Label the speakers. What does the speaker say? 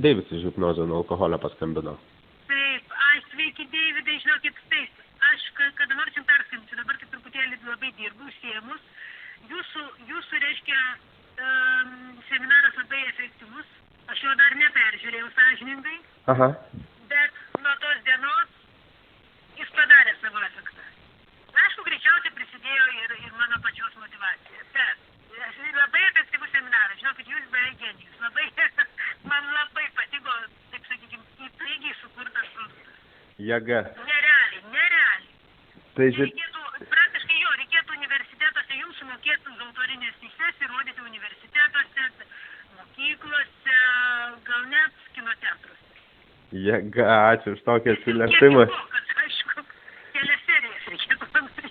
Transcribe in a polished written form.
Speaker 1: Deivis iš hipnozio nuo alkoholio paskambino.
Speaker 2: Taip, sveiki, Deividai, žinokit, taip, aš kada nors jums perskambinsiu, dabar tik truputėlį labai dirbu, užsiėmus. Jūsų reiškia, seminaras labai efektyvus, aš jo dar neperžiūrėjau sąžiningai,
Speaker 1: Aha.
Speaker 2: bet nuo tos dienos jis padarė savo efektą. Aišku, greičiausiai prisidėjo ir mano pačios motyvacija, bet labai efektyvus seminaras, žinokit, jūs beveik genijus, man labai patiko, taip sakykime, įtaigiai sukurtas produktas.
Speaker 1: Jėga.
Speaker 2: Nerealiai.
Speaker 1: Tai
Speaker 2: Praktiškai reikėtų universitetuose jums sumokėti už autorinės teises ir rodyti universitetuose, mokyklose, gal net kino teatruose.
Speaker 1: Jėga, ačiū už tokį atsiliepimą.
Speaker 2: Aišku, kelias serijas reikėtų padaryti.